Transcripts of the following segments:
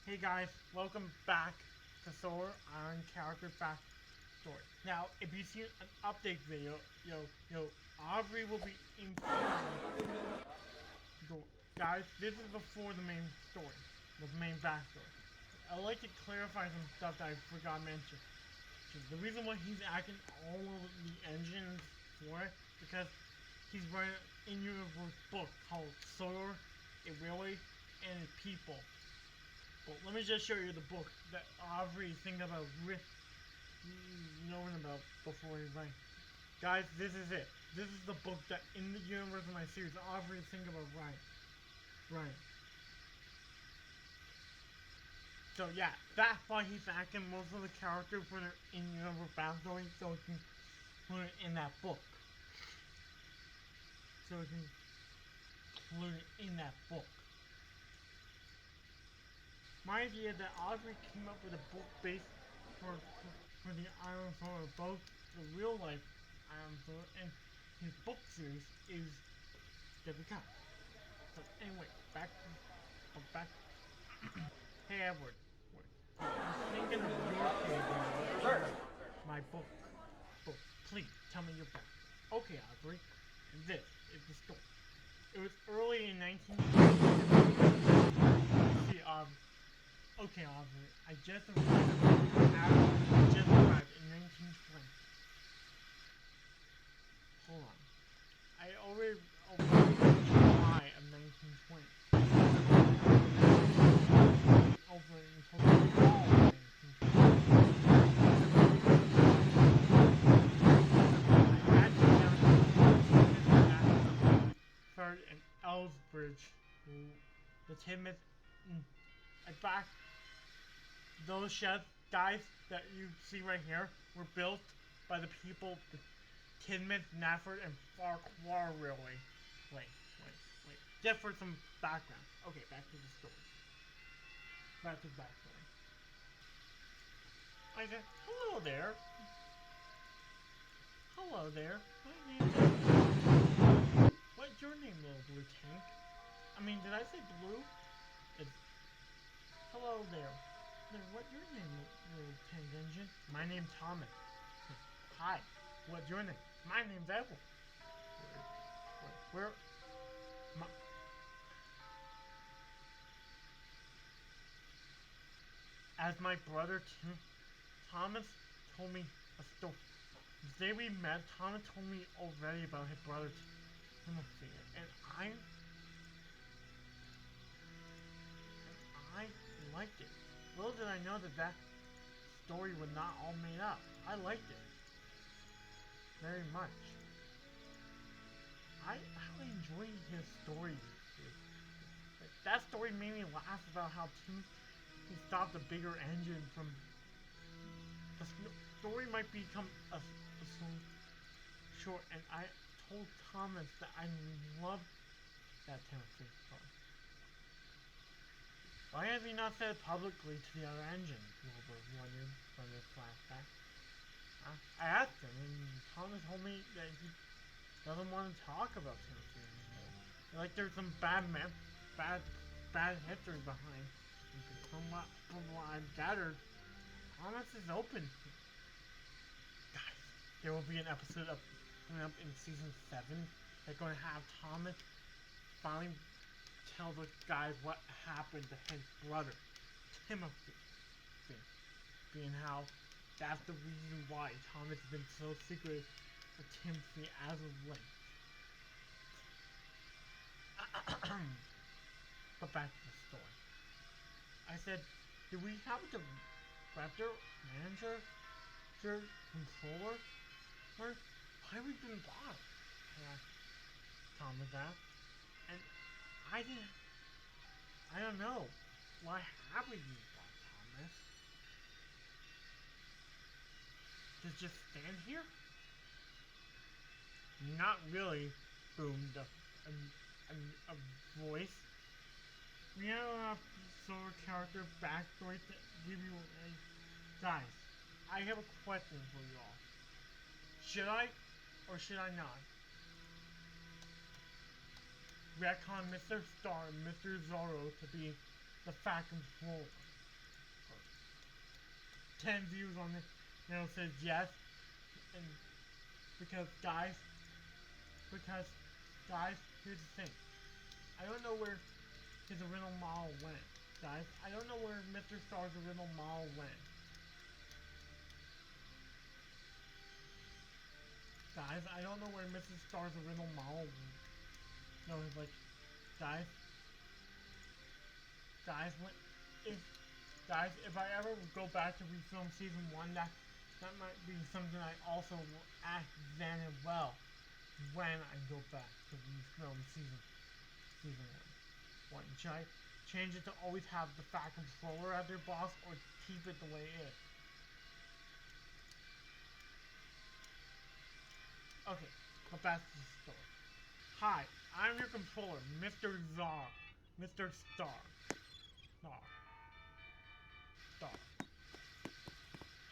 Hey guys, welcome back to Solar Iron Character Backstory. Now, if you see an update video, Aubrey will be informed. Guys, this is before the main story, the main backstory. I'd like to clarify some stuff that I forgot to mention. The reason why he's acting all over the engines for it, because he's writing in your book called Solar, a Railway, and a People. But let me just show you the book that Aubrey thinking about knowing about before he writes. Guys, this is it. This is the book that in the universe of my series Aubrey is thinking about writing. Right. So yeah, that's why he's acting most of the characters when they're in universe backstory, so he can put it in that book. So he can put it in that book. My idea that Audrey came up with a book based for the Iron Sword, both the real life Iron Sword and his book series is Deadly Cup. So anyway, back. Hey Edward, I'm thinking of your favorite, my book. Please tell me your book. Okay, Aubrey, this is the story. It was early in 19. See, okay, Aubrey, I just arrived in 1920. Hold on. I already arrived in July of 1920. Over until the fall of 1920. I had to down third and Ellsbridge, the Timothy. In fact, those sheds, guys, that you see right here were built by the people, the Tidmouth, Nafford, and Farquhar Railway. Wait. Just for some background. Okay, back to the story. Back to the backstory. I said, hello there. Hello there. My name's What's your name, little blue tank? I mean, did I say blue? It's hello there. What's your name, little tank engine? My name's Thomas. Hi. What's your name? My name's Apple. Where? My, as my brother Thomas told me a story. The day we met, Thomas told me already about his brother Timothy, and I liked it. Little did I know that story was not all made up. I liked it very much. I really enjoyed his story. That story made me laugh about how he stopped a bigger engine from. The story might become a short, and I told Thomas that I loved that Timothy story. Why have you not said it publicly to the other engine? Wilbur wondered from this flashback. I asked him, and Thomas told me that he doesn't want to talk about Timothy anymore. Like there's some bad history behind. From what I've gathered, Thomas is open. Guys, there will be an episode coming up in season 7 that's going to have Thomas finally tell the guys what happened to his brother, Timothy. Being how that's the reason why Thomas has been so secretive of Timothy as of late. But back to the story. I said, do we have a director, manager, controller? Or why have we been bought? Thomas asked. And I don't know. Why have we been bought, Thomas? To just stand here? Not really, boomed a voice. We have a sort of character backstory to give you a... Guys, I have a question for you all. Should I or should I not retcon Mr. Star and Mr. Zorro to be the Fat Controller? 10 views on it, says yes, and because guys, here's the thing. I don't know where his original model went, guys. I don't know where Mr. Star's original model went. Guys, I don't know where Mrs. Star's original model went. No, it's like, guys, if I ever go back to refilm season 1, that might be something I also will act then as well when I go back to refilm season 1. What, should I change it to always have the Fat Controller as their boss, or keep it the way it is? Okay, but back to the story. Hi, I'm your controller, Mr. Czar. Mr. Star. Star.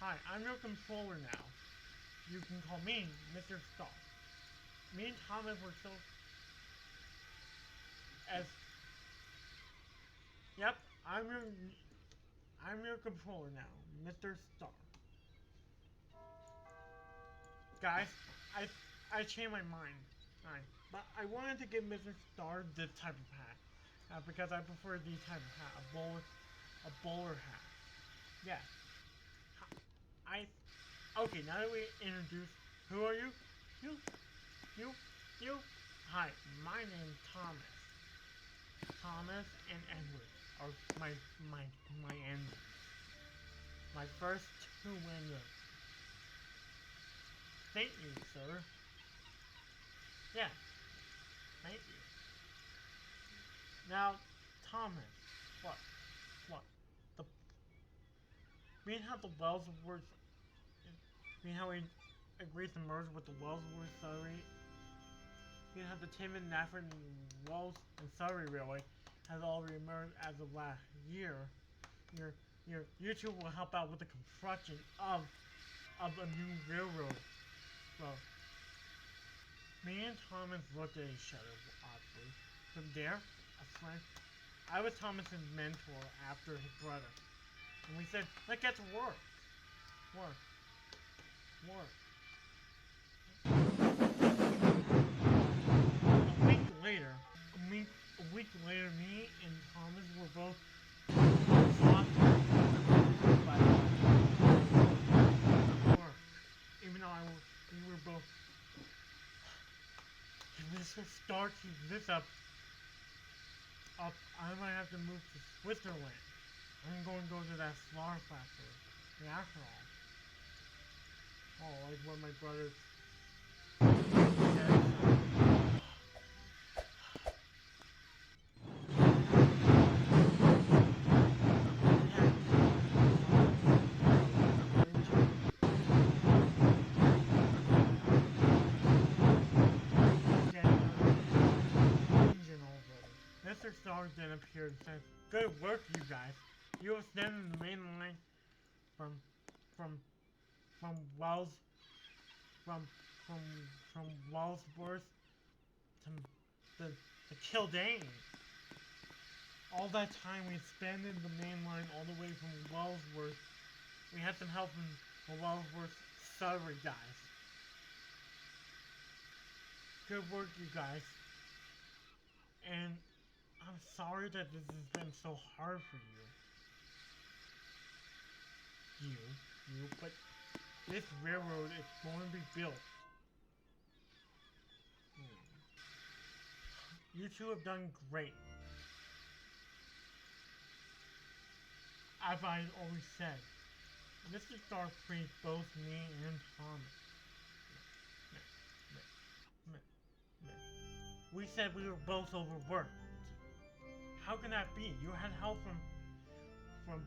Hi, I'm your controller now. You can call me Mr. Star. Me and Thomas were so... Yep, I'm your controller now, Mr. Star. Guys, I changed my mind. Alright, but I wanted to give Mr. Star this type of hat. Because I prefer the type of hat, a bowler hat. Yeah. Okay, now that we introduced, who are you? You? Hi, my name's Thomas. Thomas and Edward are my enemies. My first two enemies. Thank you, sir. Yeah. Thank you. Now, Thomas, what? Being how the Wellsworth, being how we agreed to merge with the Wellsworth Surrey, being how the Timon, Nafford, Wells, and Surrey Railway has all remerged as of last year, you two will help out with the construction of a new railroad. Well, me and Thomas looked at each other oddly. From there, I was Thomas's mentor after his brother. And we said, let's get to work. A week later, me and Thomas were both exhausted by work. Even though we were both... If Mr. Stark keeps this up, I might have to move to Switzerland. I'm going to go to that slaughter factory. After all. Oh, like what my brother said. Mr. Stark then appeared and said, "Good work, you guys. You have extended the main line from Wellsworth to Kildane. All that time we expanded the main line all the way from Wellsworth. We had some help from the Wellsworth Surrey guys. Good work, you guys. And I'm sorry that this has been so hard for you. But this railroad is going to be built. You two have done great. As I always said, Mr. Stark praised both me and Thomas. We said we were both overworked. How can that be? You had help from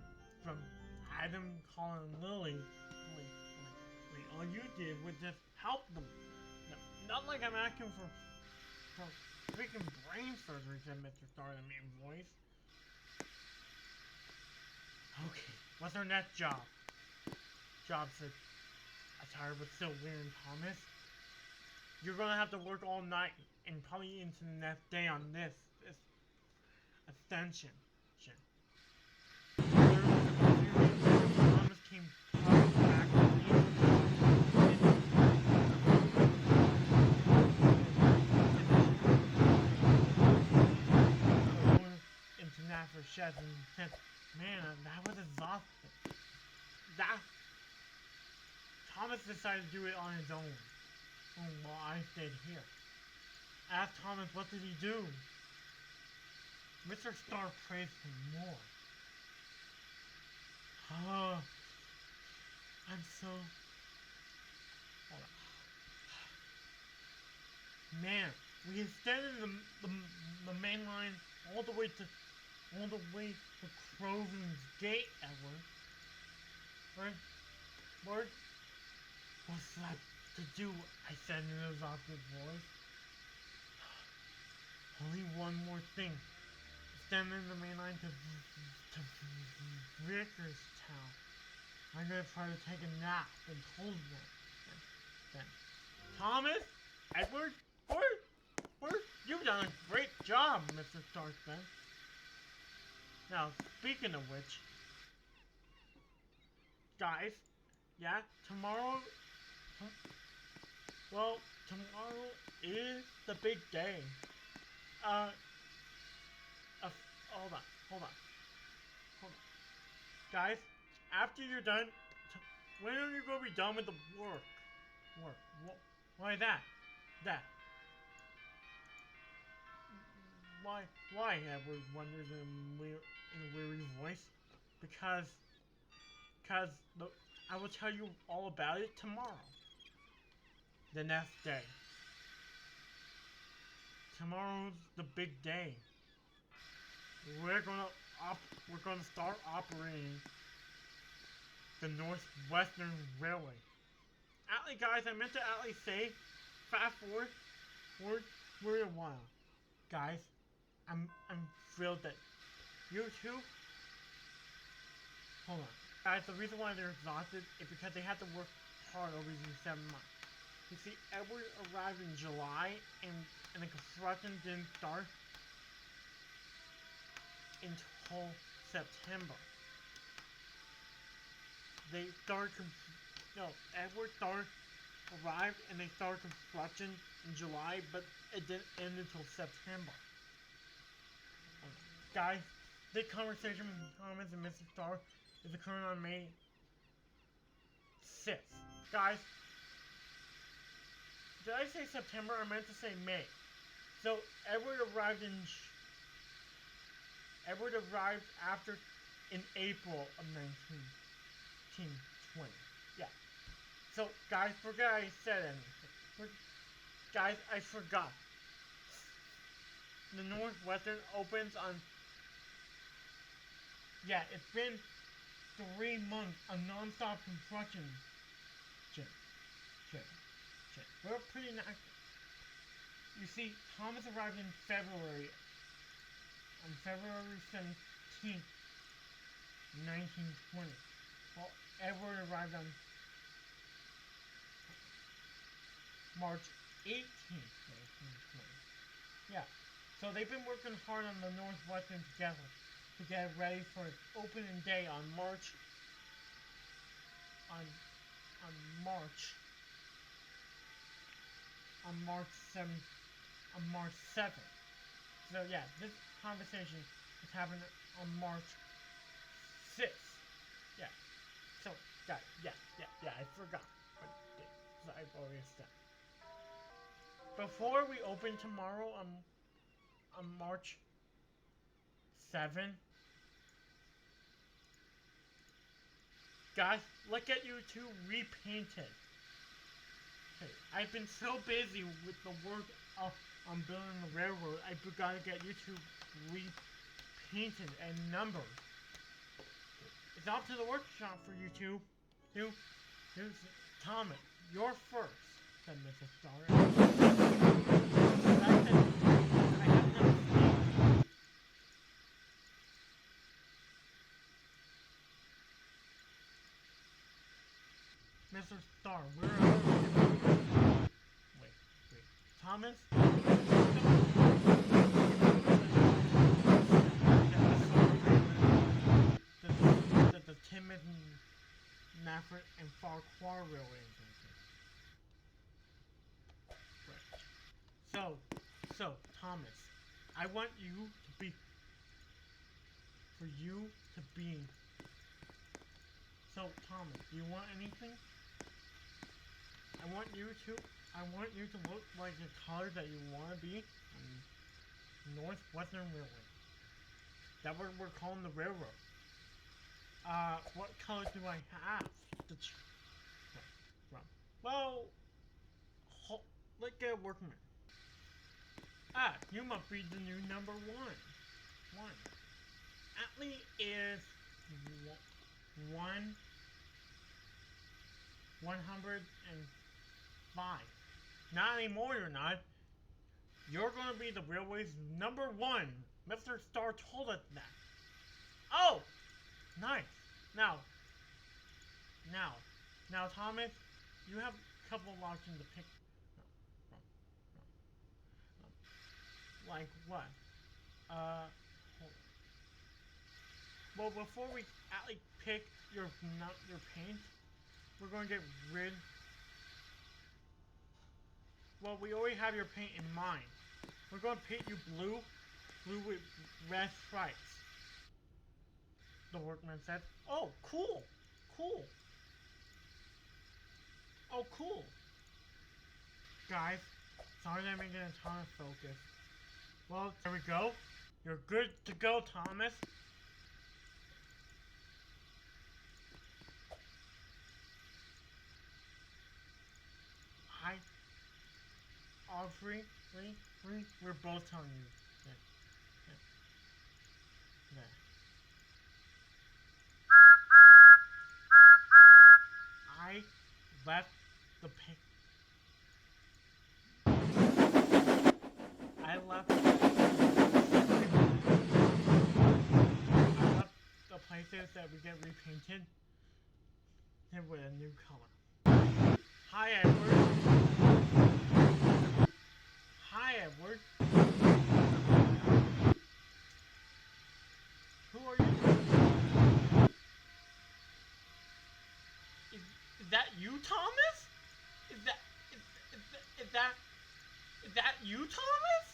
Adam, Colin, and Lily. All you did was just help them. Not like I'm asking for freaking brain surgery, said Mr. Stark in the main voice. Okay, what's our next job? Job said, tired but still weird, Thomas. You're gonna have to work all night and probably into the next day on this extension. Thomas came sheds and said, "Man, that was exhausting." That Thomas decided to do it on his own. While I stayed here. Asked Thomas, what did he do? Mr. Star praised him more. Oh, I'm so... Hold on. Man, we extended the main line all the way to Croven's Gate, Edward. Word? What's left to do? I said in an exhausted voice. Only one more thing. Extending the main line to Vickerstown. I'm gonna try to take a nap and hold one. Then. Thomas? Edward? Word? You've done a great job, Mr. Starspen. Now, speaking of which, guys, yeah, tomorrow is the big day. Hold on. Guys, after you're done, when are you gonna be done with the work? Why that? Why? Edward wonders in a weary voice. Because I will tell you all about it tomorrow. The next day. Tomorrow's the big day. We're gonna start operating the Northwestern Railway. Actually, guys, I meant to actually say, fast forward a while. Guys, I'm thrilled that you two. Hold on, guys. The reason why they're exhausted is because they had to work hard over these 7 months. You see, Edward arrived in July, and the construction didn't start until September. Edward arrived and they started construction in July, but it didn't end until September. Guys, this conversation with Thomas and Mr. Star is occurring on May 6th. Guys, did I say September? I meant to say May. So Edward arrived in April of 1920. Yeah. So guys, forget I said anything. Guys, I forgot. The Northwestern opens on. Yeah, it's been 3 months of non-stop construction. Shit. We're pretty nice. You see, Thomas arrived in February. On February 17th, 1920. Well, Edward arrived on March 18th, 1920. Yeah. So they've been working hard on the Northwestern together to get ready for its opening day on March 7th. So yeah, this conversation is happening on March 6th. Yeah. So guys, yeah, I forgot. But I've already said. Before we open tomorrow on March 7th, guys, look at you two repainted. Okay, I've been so busy with the work on building the railroad, I forgot to get you two repainted and numbered. It's off to the workshop for you two. Here's Thomas, you're first, said Mrs. Star. Mr. Star, where are you? Wait. Thomas? The timid Nafford and Farquhar Railway. Right. So, Thomas, I want you to be for you to be. So, Thomas, do you want anything? I want you to look like the color that you want to be on Northwestern Railway. That's what we're calling the railroad. What color do I have to from? Well, let's get a workman. Ah, you must be the new number one. Atlee is 105. Not anymore, you're not. You're gonna be the railway's number one. Mr. Star told us that. Oh! Nice. Now, Thomas, you have a couple of options to pick. Like what? Hold on. Well, before we actually pick your paint, we're going to get rid. Well, we already have your paint in mind. We're going to paint you blue with red stripes. The workman said. Oh, cool. Oh, cool. Guys, sorry that I'm making a ton of focus. Well, there we go. You're good to go, Thomas. Aubrey, we're both telling you that. I left the paint. I left the places that we get repainted with a new color. Hi, Edward. Who are you? Is that you, Thomas? Is that you, Thomas?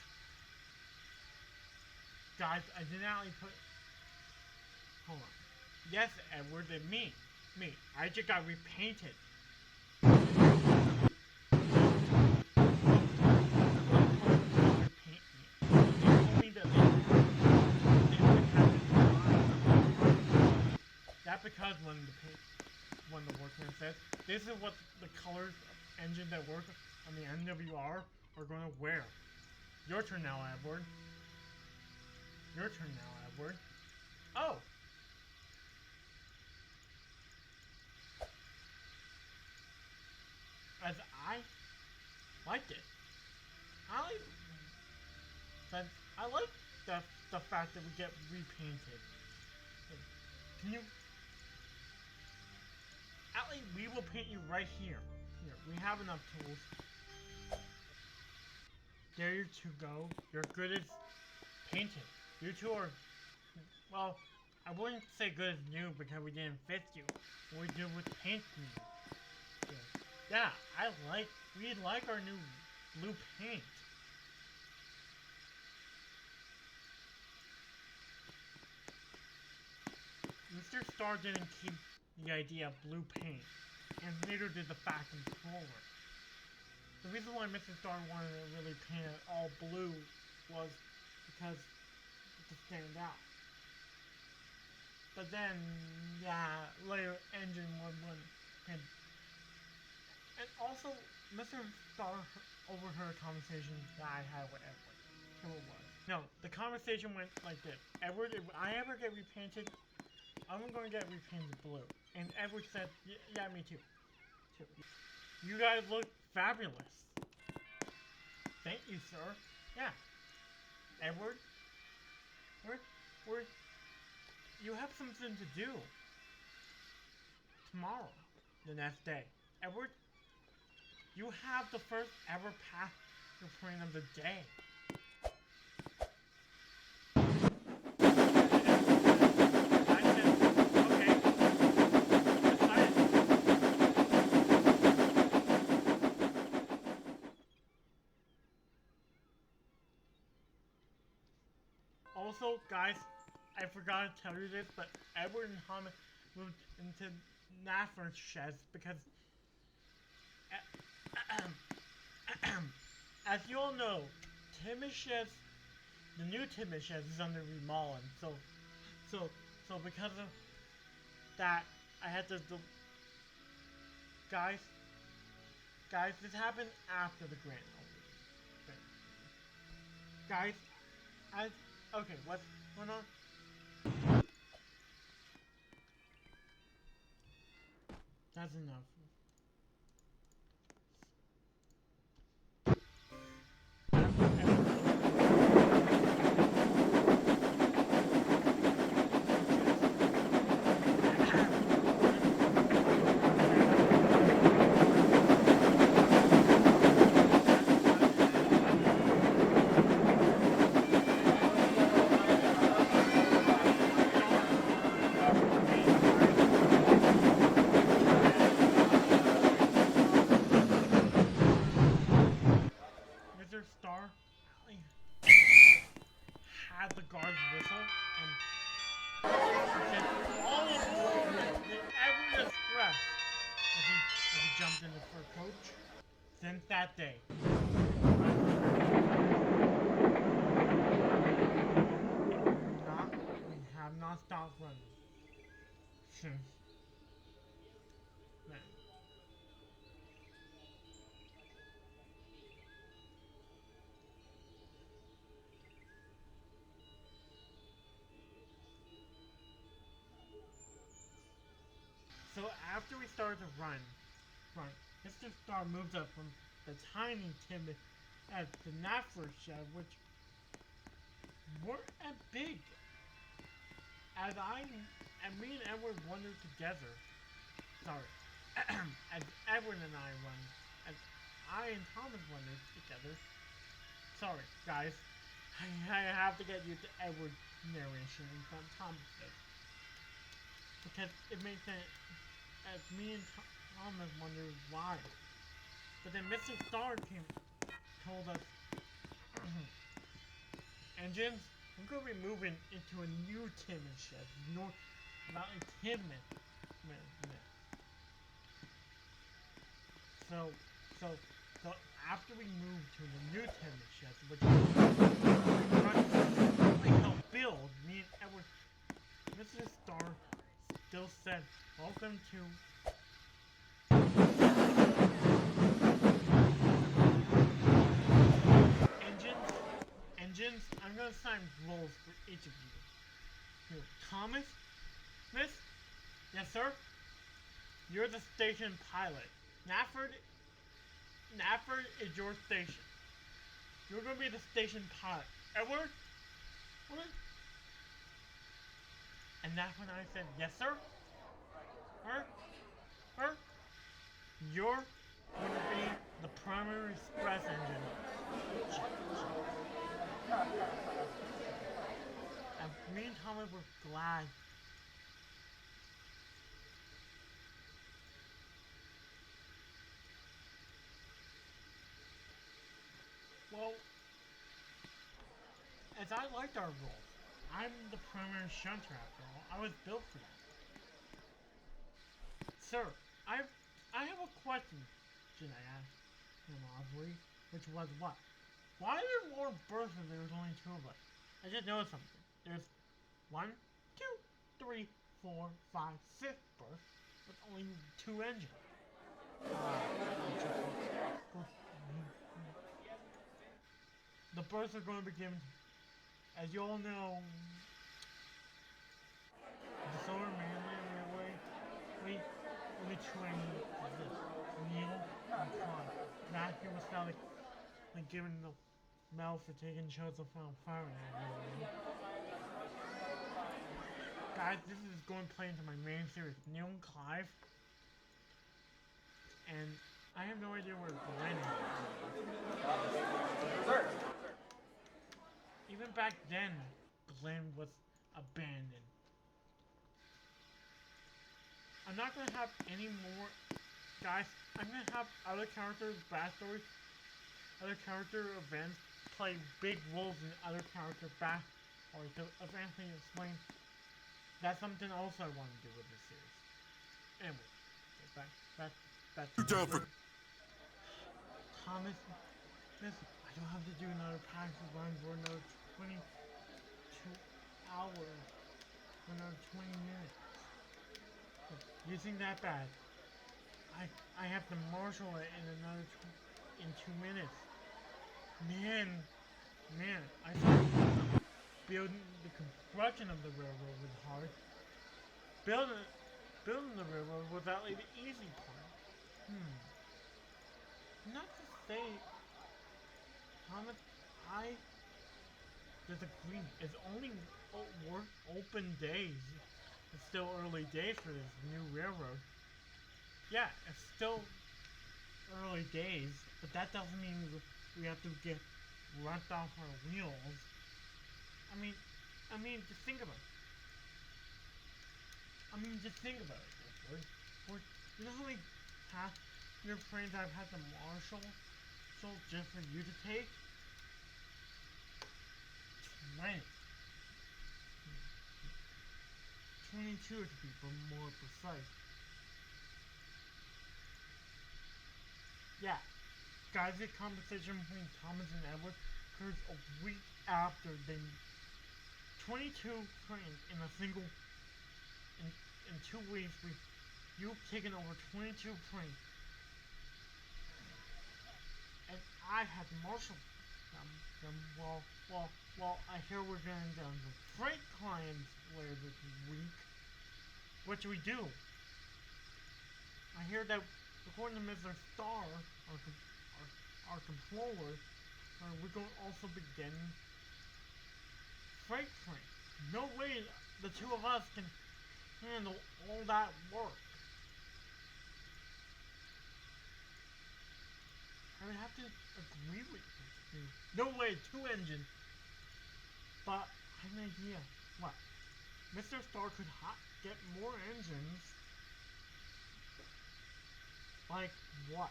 Guys, I did not only put. Hold on. Yes, Edward, it's me. I just got repainted. That's because when the workman says, this is what the colors of engine that work on the NWR are going to wear. Your turn now, Edward. Oh! As I liked it. I like the fact that we get repainted. Can you... Atlee, we will paint you right here. We have enough tools. There you two go. You're good as painting. You two are... Well, I wouldn't say good as new because we didn't fit you. We do with paint new. Yeah, we like our new blue paint. Mr. Star didn't keep the idea of blue paint, and neither did the Fact Controller. The reason why Mr. Star wanted to really paint it all blue was because to stand out. But then, yeah, later engine wouldn't. And also, Mr. Star overheard a conversation that I had with Edward. Who it was. No, the conversation went like this. Edward, if I ever get repainted, I'm going to get repainted blue. And Edward said, yeah, me too. You guys look fabulous. Thank you, sir. Yeah. Edward, you have something to do. Tomorrow, the next day. Edward, you have the first ever pass your plan of the day. Also, guys, I forgot to tell you this, but Edward and Thomas moved into Naffer's sheds because, as you all know, Timisheds, the new Timisheds is under remodeling. So because of that, I had to. Guys, this happened after the grand opening. Guys, okay, what's going on? That's enough. Mr. Star had the guards whistle and said, "All aboard the Everett Express," as he jumped into fur coach. Since that day, we have not stopped running since then. So after we started to run, Mr. Star moved up from the tiny timid at the Naffer shed, which weren't as big as me and Edward wandered together. Sorry, as Edward and I run, as I and Thomas wandered together. Sorry, guys, I have to get used to Edward's narration and Thomas says. Because it makes sense as me and Thomas wondered why. But then Mr. Star told us, engines, we're going to be moving into a new timber shed, about a 10 minutes. So after we moved to the new timber shed, which we helped build, me and Edward, Mr. Star still said, "Welcome to engines. I'm gonna assign roles for each of you. Here, Thomas, Smith, yes sir. You're the station pilot. Nafford is your station. You're gonna be the station pilot. Edward, what? And that's when I said, yes sir. Her. You're gonna be the primary express engine. And me and Thomas were glad. Well, as I liked our role, I'm the primary shunter after all. I was built for that. Sir, I have a question, should I ask him oddly, which was what? Why are there more berths if there's only two of us? I just noticed something. There's 1, 2, 3, 4, 5, 6 berths with only 2 engines. The berths are going to be given, as you all know, the Solar Manly Railway. We train this Neil and Con. Matthew was not like giving the medal for taking shots from fire. Guys, this is going to play into my main series, Neil and Clive. And I have no idea where Glenn is. Even back then, Glenn was abandoned. I'm not gonna have any more, guys. I'm gonna have other characters' backstories, other character events play big roles in other characters' Alright, so if Anthony explained, that's something else I want to do with this series. Anyway, back to Down for Thomas. Listen, I don't have to do another practice run for another 22 hours, for another 20 minutes. You think that bad? I have to marshal it in another in 2 minutes. Man, I thought building the construction of the railroad was hard. Building building the railroad was actually the easy part. Not to say, Thomas, I disagree. It's only open days. It's still early days for this new railroad. Yeah, it's still early days, but that doesn't mean we have to get rubbed off our wheels. Just think about it. Just think about it, Edward. You know how many passenger trains I've had to marshal just for you to take? 20. 22 to be more precise. Yeah, guys, the competition between Thomas and Edward occurs a week after they 22 trains in a single in 2 weeks. You've taken over 22 trains, and I had marshaled them. Well, I hear we're getting down to freight clients later this week. What do we do? I hear that according to Mr. Starr, our controller, we're going to also be getting freight trains. No way the two of us can handle all that work. I would have to agree with you. No way, 2 engines. But I have an idea. What? Mr. Starr could get more engines. Like what?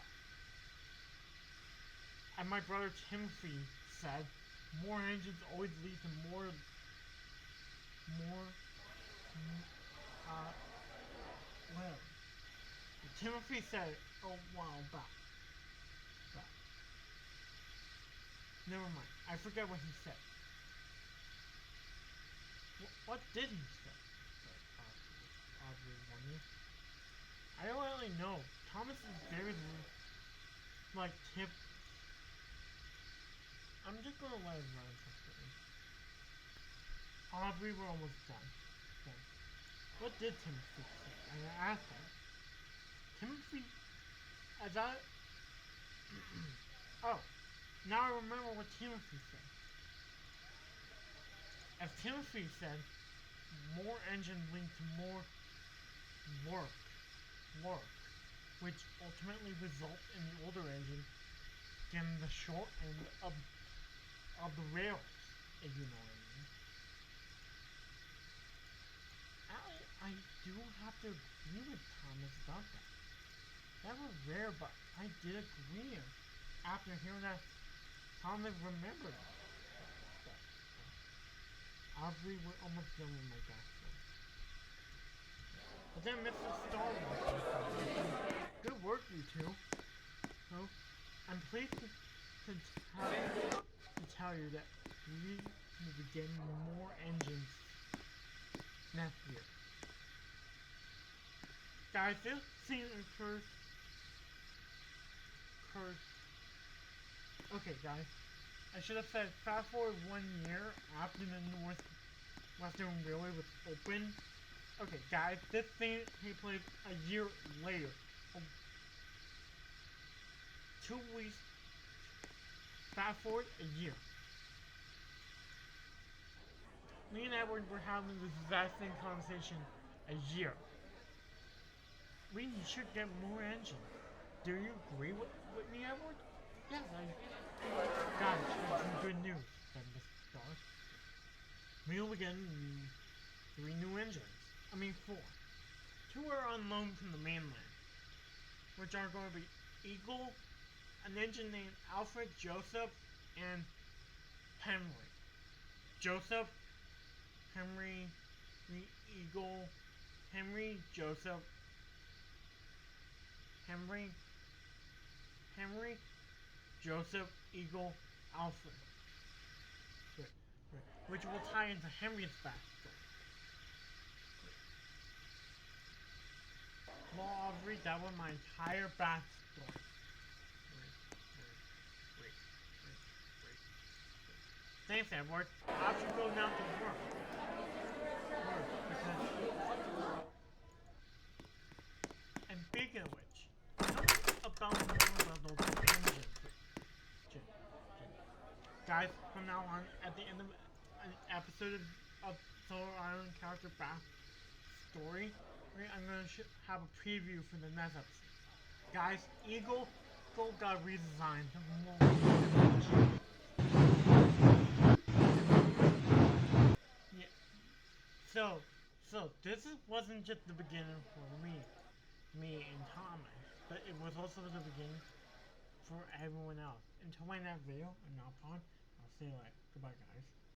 And my brother Timothy said, more engines always lead to more, well, Timothy said a while back. Never mind, I forget what he said. What did he say? Oddly wondering. I don't really know. Thomas is very like tip. I'm just gonna let it run for a second. Aubrey, we're almost done. What did Timothy say? I asked him. Timothy, as I oh, now I remember what Timothy said. As Timothy said, more engine linked to more work, which ultimately results in the older engine getting the short end of the rails, if you know what I mean. I do have to agree with Thomas about that. That was rare, but I did agree after hearing that Thomas remembered that. Obviously, we're almost done with my backstory. But then Mr. Star Wars. Good work, you two. So, I'm pleased to tell you that we will be getting more engines next year. Guys, this scene occurs. Okay, guys. I should have said fast forward 1 year after the Northwestern Railway was opened. Okay, guys, this scene takes place a year later. 2 weeks. Fast forward a year. Me and Edward were having this exact same conversation a year. We should get more engines. Do you agree with me, Edward? Yes, guys, some good news, said Mr. Starr. We will be getting 3 new engines. 4. 2 are on loan from the mainland, which are going to be Eagle, an engine named Alfred Joseph, and Henry. Joseph Henry Eagle, Henry Joseph, Henry Joseph Eagle Alfred, which will tie into Henry's backstory. Well, Aubrey, that was my entire backstory. Thanks, Edward. I should go down to work. And speaking of which, tell me about more about those engines. Guys, from now on, at the end of an episode of Solar Island character backstory, I'm going to have a preview for the next episode. Guys, Eagle got redesigned. Yeah. So this wasn't just the beginning for me and Thomas, but it was also the beginning for everyone else. Until my next video, I'm not Pond. I'll see you later. Goodbye, guys.